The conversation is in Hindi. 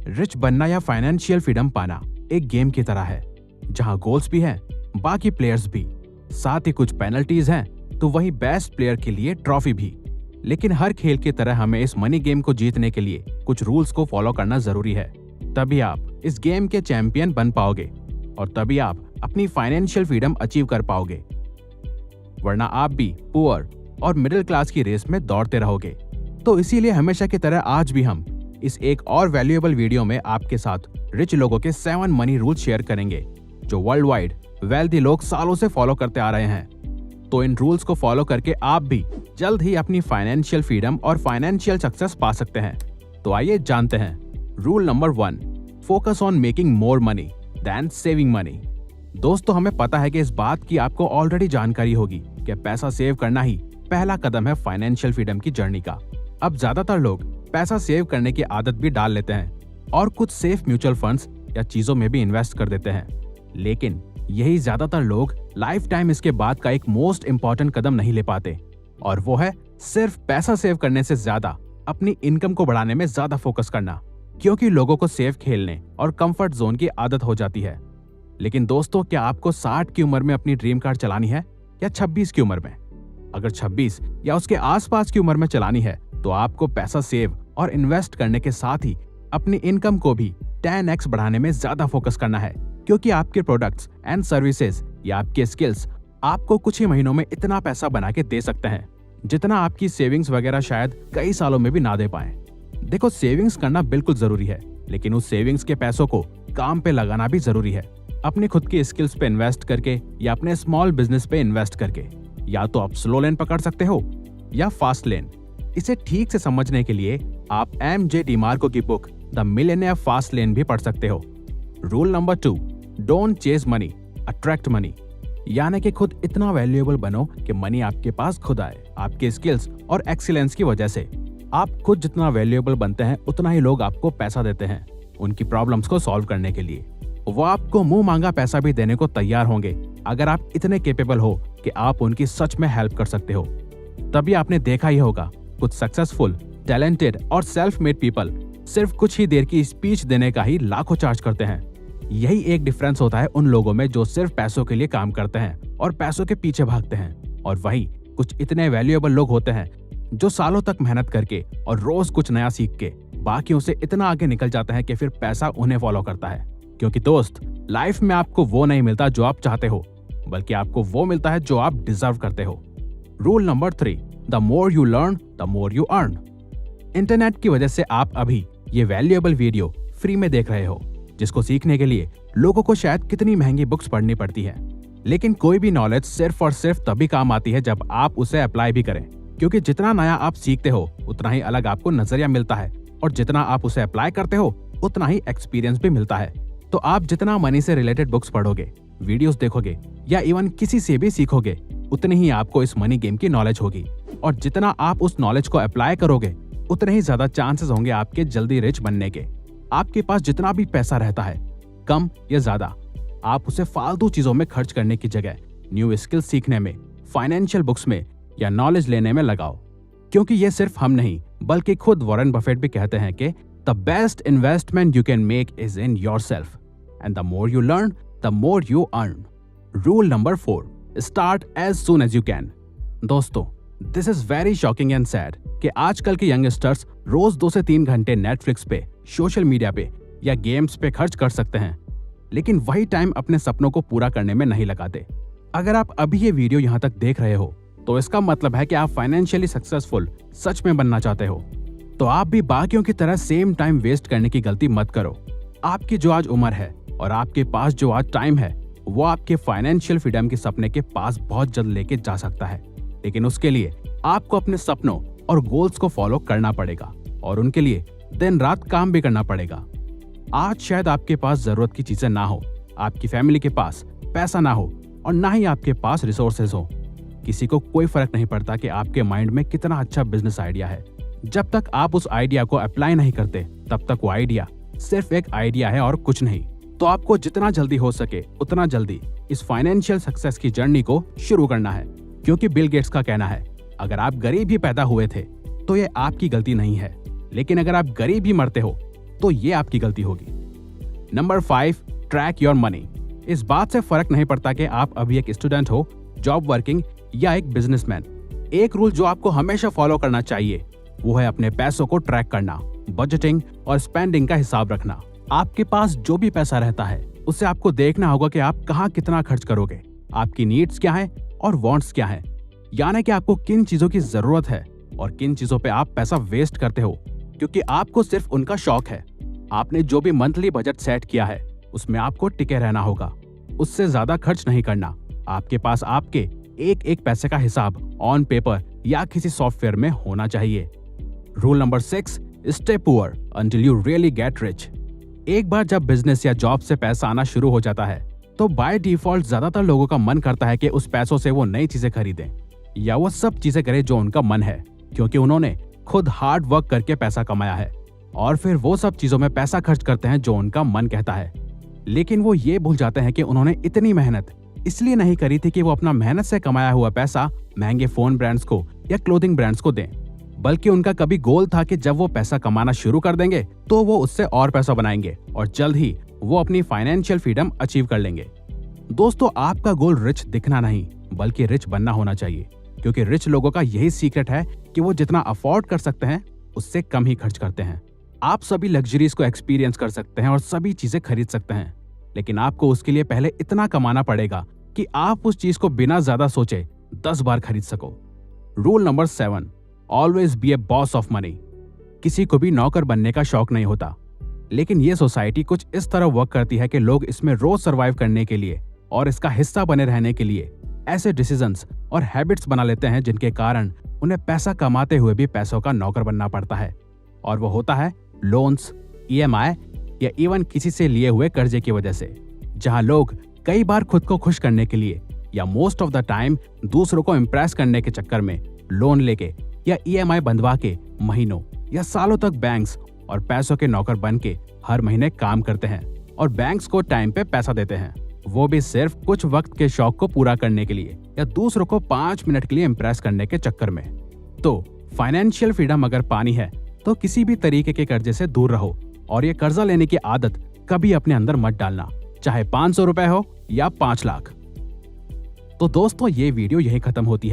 रिच बनना या फाइनेंशियल फ्रीडम पाना एक गेम की तरह है, जहां गोल्स भी हैं, बाकी प्लेयर्स भी, साथ ही कुछ पेनल्टीज हैं, तो वहीं बेस्ट प्लेयर के लिए ट्रॉफी भी। लेकिन हर खेल की तरह हमें इस मनी गेम को जीतने के लिए कुछ रूल्स को फॉलो करना जरूरी है। तभी आप इस गेम के चैंपियन बन पाओगे और तभी आप अपनी फाइनेंशियल फ्रीडम अचीव कर पाओगे, वरना आप भी पुअर और मिडिल क्लास की रेस में दौड़ते रहोगे। तो इसीलिए हमेशा की तरह आज भी हम इस एक और वैल्यूएबल वीडियो में आपके साथ रिच लोगों के 7 मनी रूल्स शेयर करेंगे, जो वर्ल्ड वाइड वेल्दी लोग सालों से फॉलो करते आ रहे हैं। तो इन रूल्स को फॉलो करके आप भी जल्द ही अपनी फाइनेंशियल फ्रीडम और फाइनेंशियल सक्सेस पा सकते हैं। तो आइए जानते हैं। Rule number 1, focus on making more money than saving money. दोस्तों, हमें पता है कि इस बात की आपको ऑलरेडी जानकारी होगी कि पैसा सेव करना ही पहला कदम है फाइनेंशियल फ्रीडम की जर्नी का। अब ज्यादातर लोग पैसा सेव करने की आदत भी डाल लेते हैं और कुछ सेफ म्यूचुअल फंड्स या चीजों में भी इन्वेस्ट कर देते हैं, लेकिन यही ज्यादातर लोग लाइफ टाइम इसके बाद का एक मोस्ट इंपॉर्टेंट कदम नहीं ले पाते, और वो है सिर्फ पैसा सेव करने से ज्यादा अपनी इनकम को बढ़ाने में ज्यादा फोकस करना, क्योंकि लोगों को सेफ खेलने और कंफर्ट जोन की आदत हो जाती है। लेकिन दोस्तों, क्या आपको 60 की उम्र में अपनी ड्रीम कार चलानी है या 26 की उम्र में? अगर 26 या उसके आसपास की उम्र में चलानी है तो आपको पैसा सेव और इन्वेस्ट करने के साथ ही अपनी इनकम को भी 10x बढ़ाने में ज्यादा फोकस करना है, क्योंकि आपके प्रोडक्ट्स एंड सर्विसेज या आपके स्किल्स आपको कुछ ही महीनों में इतना पैसा बना के दे सकते हैं जितना आपकी सेविंग्स वगैरह शायद कई सालों में भी ना दे पाए। देखो, सेविंग्स करना बिल्कुल जरूरी है, लेकिन उस सेविंग्स के पैसों को काम पे लगाना भी जरूरी है। अपनी खुद की स्किल्स पे इन्वेस्ट करके या अपने स्मॉल बिजनेस पे इन्वेस्ट करके। या तो आप स्लो लेन पकड़ सकते हो या फास्ट लेन। इसे ठीक से समझने के लिए आप MJ डिमार्को की book the millionaire fast lane भी पढ़ सकते हो। Rule number 2, don't chase money, attract money. यानी कि खुद इतना वैल्यूएबल बनो कि मनी आपके पास खुद आए, आपके स्किल्स और एक्सीलेंस की वजह से। आप खुद जितना वैल्यूएबल बनते हैं उतना ही लोग आपको पैसा देते हैं उनकी प्रॉब्लम्स को सॉल्व करने के लिए। वो आपको मुंह मांगा पैसा भी देने को तैयार होंगे अगर आप इतने कैपेबल हो कि आप उनकी सच में हेल्प कर सकते हो। तभी आपने देखा ही होगा, कुछ सक्सेसफुल, टैलेंटेड और सेल्फ मेड पीपल सिर्फ कुछ ही देर की स्पीच देने का ही लाखों चार्ज करते हैं। यही एक डिफरेंस होता है उन लोगों में जो सिर्फ पैसों के लिए काम करते हैं और पैसों के पीछे भागते हैं, और वही कुछ इतने वैल्यूएबल लोग होते हैं जो सालों तक मेहनत करके और रोज कुछ नया सीख के बाकियों से इतना आगे निकल जाते हैं कि फिर पैसा उन्हें फॉलो करता है। क्योंकि दोस्त, लाइफ में आपको वो नहीं मिलता जो आप चाहते हो, बल्कि आपको वो मिलता है जो आप डिजर्व करते हो। Rule number 3, the more you learn the more you earn. Internet की वजह से आप अभी ये वैल्यूएबल वीडियो फ्री में देख रहे हो, जिसको सीखने के लिए लोगों को शायद कितनी महंगी बुक्स पढ़नी पड़ती है। लेकिन कोई भी नॉलेज सिर्फ और सिर्फ तभी काम आती है जब आप उसे अप्लाई भी करें, क्योंकि जितना नया आप सीखते हो उतना ही अलग आपको नजरिया मिलता है, और जितना आप उसे अप्लाई करते हो उतना ही एक्सपीरियंस भी मिलता है। तो आप जितना मनी से रिलेटेड बुक्स पढ़ोगे, वीडियोस देखोगे या इवन किसी से भी सीखोगे, उतनी ही आपको इस मनी गेम की नॉलेज होगी, और जितना आप उस नॉलेज को अप्लाई करोगे उतने ही ज्यादा चांसेस होंगे आपके जल्दी रिच बनने के। आपके पास जितना भी पैसा रहता है, कम या ज्यादा, आप उसे फालतू चीजों में खर्च करने की जगह न्यू स्किल्स सीखने में, फाइनेंशियल बुक्स में या नॉलेज लेने में लगाओ। क्योंकि ये सिर्फ हम नहीं, बल्कि खुद वॉरेन बफेट भी कहते हैं कि the best investment you can make is in yourself, and the more you learn the more you earn. Rule number 4, start as soon as you can. दोस्तों, this is very shocking and sad कि आजकल के यंगस्टर्स रोज 2 से 3 घंटे नेटफ्लिक्स पे, सोशल मीडिया पे या गेम्स पे खर्च कर सकते हैं, लेकिन वही टाइम अपने सपनों को पूरा करने में नहीं लगाते। अगर आप अभी ये वीडियो यहाँ तक देख रहे हो तो इसका मतलब है कि आप फाइनेंशियली सक्सेसफुल सच में बनना चाहते हो। तो आप भी बाकियों की तरह सेम टाइम वेस्ट करने की गलती मत करो। आपकी जो आज उम्र है और आपके पास जो आज टाइम है, वो आपके फाइनेंशियल फ्रीडम के सपने के पास बहुत जल्द लेके जा सकता है। लेकिन उसके लिए आपको अपने सपनों और गोल्स को फॉलो करना पड़ेगा, और उनके लिए दिन रात काम भी करना पड़ेगा। आज शायद आपके पास जरूरत की चीजें ना हो, आपकी फैमिली के पास पैसा ना हो, और ना ही आपके पास रिसोर्सेज हो। किसी को कोई फर्क नहीं पड़ता कि आपके माइंड में कितना अच्छा बिजनेस आइडिया है। जब तक आप उस आइडिया को अप्लाई नहीं करते, तब तक वो आइडिया सिर्फ एक आइडिया है और कुछ नहीं। तो आपको जितना जल्दी हो सके उतना जल्दी इस फाइनेंशियल सक्सेस की जर्नी को शुरू करना है, क्योंकि बिल गेट्स का कहना है, अगर आप गरीब ही पैदा हुए थे तो ये आपकी गलती नहीं है, लेकिन अगर आप गरीब ही मरते हो तो ये आपकी गलती होगी। Number 5, track your money. इस बात से फर्क नहीं पड़ता कि आप अभी एक स्टूडेंट हो, जॉब वर्किंग या एक बिजनेसमैन। एक रूल जो आपको हमेशा फॉलो करना चाहिए वो है अपने पैसों को ट्रैक करना, बजटिंग और स्पेंडिंग का हिसाब रखना। आपके पास जो भी पैसा रहता है उससे आपको देखना होगा कि आप कहाँ कितना खर्च करोगे, आपकी नीड्स क्या है और वांट्स क्या है, यानी कि आपको किन चीजों की जरूरत है और किन चीजों पे आप पैसा वेस्ट करते हो क्योंकि आपको सिर्फ उनका शौक है। आपने जो भी मंथली बजट सेट किया है उसमें आपको टिके रहना होगा, उससे ज्यादा खर्च नहीं करना। आपके पास आपके एक एक पैसे का हिसाब ऑन पेपर या किसी सॉफ्टवेयर में होना चाहिए। Rule number 6, stay poor until you really get rich. एक बार जब बिजनेस या जॉब से पैसा आना शुरू हो जाता है तो बाय डिफॉल्ट ज्यादातर लोगों का मन करता है कि उस पैसों से वो नई चीजें खरीदें या वो सब चीजें करें जो उनका मन है, क्योंकि उन्होंने खुद हार्ड वर्क करके पैसा कमाया है। और फिर वो सब चीजों में पैसा खर्च करते हैं जो उनका मन कहता है। लेकिन वो ये भूल जाते हैं कि उन्होंने इतनी मेहनत इसलिए नहीं करी थी कि वो अपना मेहनत से कमाया हुआ पैसा महंगे फोन ब्रांड्स को या क्लोथिंग ब्रांड्स को दें, बल्कि उनका कभी गोल था कि जब वो पैसा कमाना शुरू कर देंगे तो वो उससे और पैसा बनाएंगे और जल्द ही वो अपनी फाइनेंशियल फ्रीडम अचीव कर लेंगे। दोस्तों, आपका गोल रिच दिखना नहीं बल्कि रिच बनना होना चाहिए, क्योंकि रिच लोगों का यही सीक्रेट है कि वो जितना अफोर्ड कर सकते हैं उससे कम ही खर्च करते हैं। आप सभी लग्जरीज को एक्सपीरियंस कर सकते हैं और सभी चीजें खरीद सकते हैं, लेकिन आपको उसके लिए पहले इतना कमाना पड़ेगा कि आप उस चीज को बिना ज्यादा सोचे 10 बार खरीद सको। Rule number 7, always be A boss of money. किसी को भी नौकर बनने का शौक नहीं होता, लेकिन ये सोसाइटी कुछ इस तरह वर्क करती है कि लोग इसमें रोज सरवाइव करने के लिए और इसका हिस्सा बने रहने के लिए ऐसे डिसीजंस और हैबिट्स बना लेते हैं जिनके कारण उन्हें पैसा कमाते हुए भी पैसों का नौकर बनना पड़ता है। और वो होता है लोन्स, EMI या इवन किसी से लिए हुए कर्जे की वजह से, जहां लोग कई बार खुद को खुश करने के लिए या मोस्ट ऑफ द टाइम दूसरों को इम्प्रेस करने के चक्कर में लोन लेके या EMI बंधवा के महीनों या सालों तक बैंक्स और पैसों के नौकर बन के हर महीने काम करते हैं और बैंक्स को टाइम पे पैसा देते हैं, वो भी सिर्फ कुछ वक्त के शौक को पूरा करने के लिए या दूसरों को 5 मिनट के लिए इम्प्रेस करने के चक्कर में। तो फाइनेंशियल फ्रीडम अगर पानी है तो किसी भी तरीके के कर्जे से दूर रहो और ये कर्जा लेने की आदत कभी अपने अंदर मत डालना, चाहे 500 रुपए हो या 5 लाख। तो दोस्तों, ये वीडियो यहीं खत्म होती है।